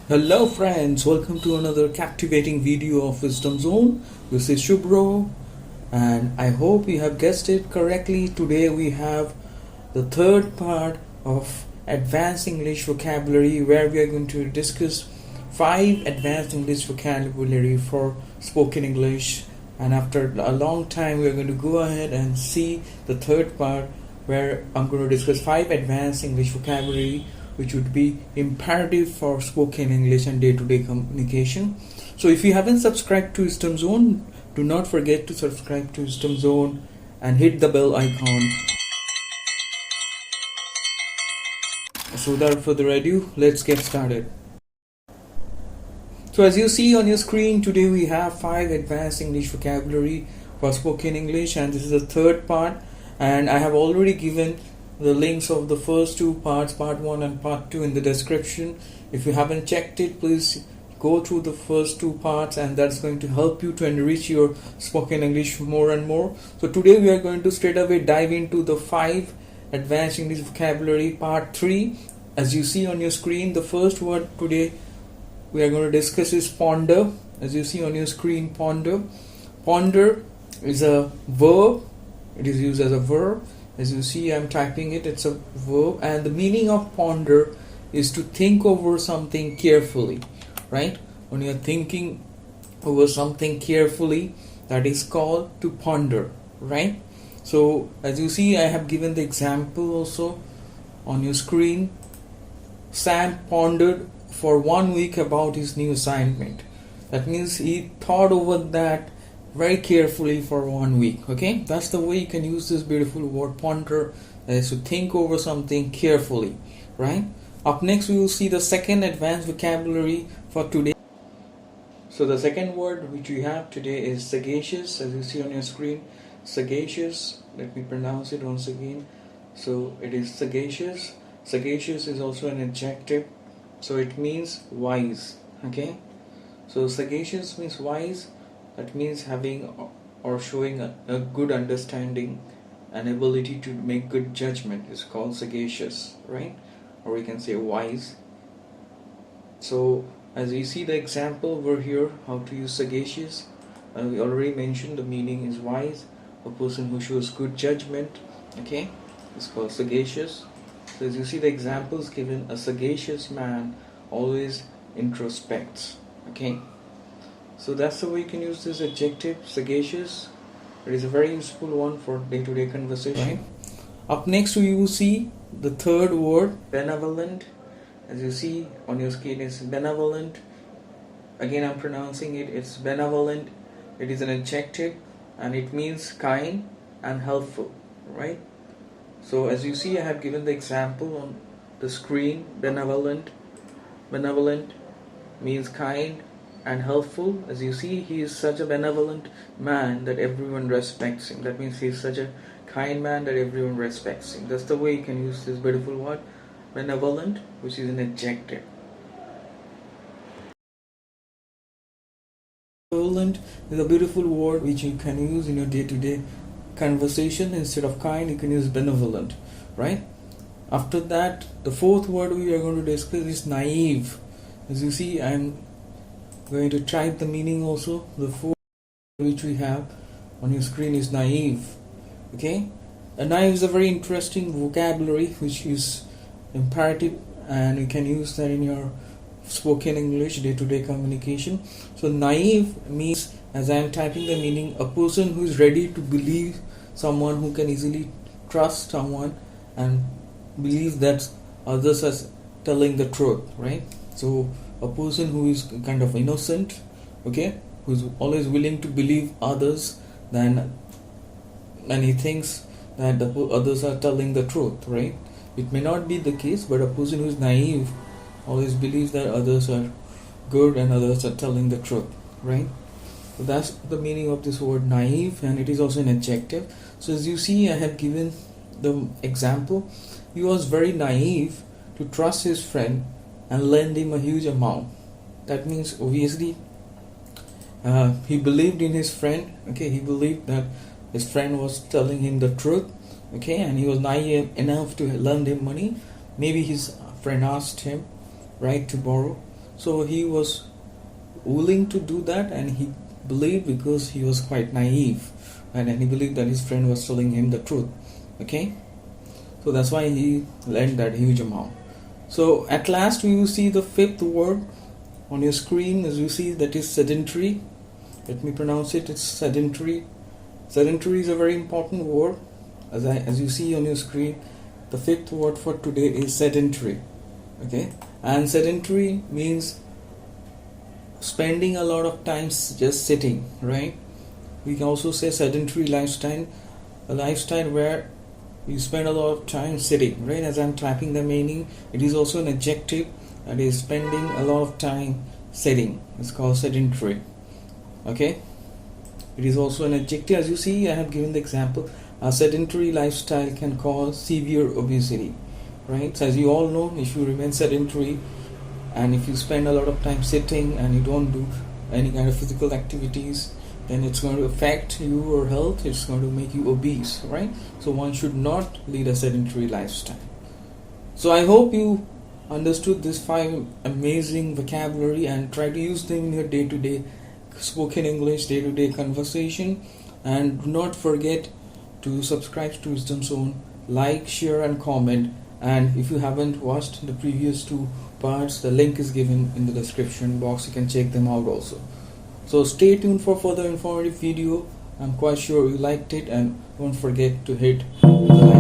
Hello friends, welcome to another captivating video of Wisdom Zone. This is Shubro and I hope you have guessed it correctly. Today we have the third part of Advanced English Vocabulary, where we are going to discuss 5 advanced English vocabulary for spoken English, and after a long time we are going to go ahead and see the third part where I'm going to discuss 5 advanced English vocabulary which would be imperative for spoken English and day-to-day communication. So if you haven't subscribed to Wisdom Zone, do not forget to subscribe to Wisdom Zone and hit the bell icon. So without further ado, let's get started. So as you see on your screen, today we have 5 advanced English vocabulary for spoken English, and this is the third part, and I have already given the links of the first 2 parts, part 1 and part 2, in the description. If you haven't checked it, please go through the first 2 parts, and that's going to help you to enrich your spoken English more and more. So today we are going to straight away dive into the 5 advanced English vocabulary, part 3. As you see on your screen, the first word today we are going to discuss is ponder. As you see on your screen, ponder. Ponder is a verb. It is used as a verb. As you see, I'm typing it, it's a verb, and the meaning of ponder is to think over something carefully, right? When you're thinking over something carefully, that is called to ponder, right? So as you see, I have given the example also on your screen. Sam pondered for 1 week about his new assignment. That means he thought over that very carefully for 1 week. Okay, that's the way you can use this beautiful word ponder, is to think over something carefully, right? Up next we will see the second advanced vocabulary for today. So the second word which we have today is sagacious. As you see on your screen, sagacious. Let me pronounce it once again. So it is sagacious. Sagacious is also an adjective, so it means wise. Okay, so sagacious means wise. That means having or showing a good understanding and ability to make good judgment is called sagacious, right? Or we can say wise. So as we see the example over here, how to use sagacious, we already mentioned the meaning is wise. A person who shows good judgment, okay, is called sagacious. So as you see the examples given, a sagacious man always introspects, okay. So that's the way you can use this adjective, sagacious. It is a very useful one for day-to-day conversation. Right. Up next we will see the third word, benevolent. As you see on your screen, is benevolent. Again, I'm pronouncing it, it's benevolent. It is an adjective and it means kind and helpful, right? So as you see, I have given the example on the screen. Benevolent. Benevolent means kind and helpful. As you see, he is such a benevolent man that everyone respects him. That means he is such a kind man that everyone respects him. That's the way you can use this beautiful word, benevolent, which is an adjective. Benevolent is a beautiful word which you can use in your day-to-day conversation. Instead of kind, you can use benevolent, right? After that, the fourth word we are going to discuss is naive. As you see, I'm going to type the meaning also. The fourth which we have on your screen is naive. Okay, a naive is a very interesting vocabulary which is imperative, and you can use that in your spoken English day-to-day communication. So naive means, as I am typing the meaning, a person who is ready to believe someone, who can easily trust someone and believe that others are telling the truth, right? So a person who is kind of innocent, okay, who is always willing to believe others and he thinks that the others are telling the truth, right? It may not be the case, but a person who is naive always believes that others are good and others are telling the truth, right? So that's the meaning of this word naive, and it is also an adjective. So as you see, I have given the example. He was very naive to trust his friend and lend him a huge amount. That means obviously he believed in his friend, okay, he believed that his friend was telling him the truth, okay, and he was naive enough to lend him money. Maybe his friend asked him, right, to borrow, So he was willing to do that, and he believed because he was quite naive, and he believed that his friend was telling him the truth. Okay, so that's why he lent that huge amount. So at last we will see the fifth word on your screen. As you see, that is sedentary. Let me pronounce it. It's sedentary. Sedentary is a very important word. As you see on your screen, the fifth word for today is sedentary. Okay, and sedentary means spending a lot of time just sitting, right? We can also say sedentary lifestyle, a lifestyle where you spend a lot of time sitting, right? As I'm typing the meaning, it is also an adjective, that is spending a lot of time sitting. It's called sedentary. Okay, it is also an adjective. As you see, I have given the example. A sedentary lifestyle can cause severe obesity, right? So as you all know, if you remain sedentary and if you spend a lot of time sitting and you don't do any kind of physical activities, then it's going to affect your health. It's going to make you obese, right? So one should not lead a sedentary lifestyle. So I hope you understood this 5 amazing vocabulary and try to use them in your day-to-day spoken English, day-to-day conversation. And do not forget to subscribe to Wisdom Zone, like, share and comment. And if you haven't watched the previous 2 parts, the link is given in the description box. You can check them out also. So stay tuned for further informative video. I'm quite sure you liked it, and don't forget to hit the like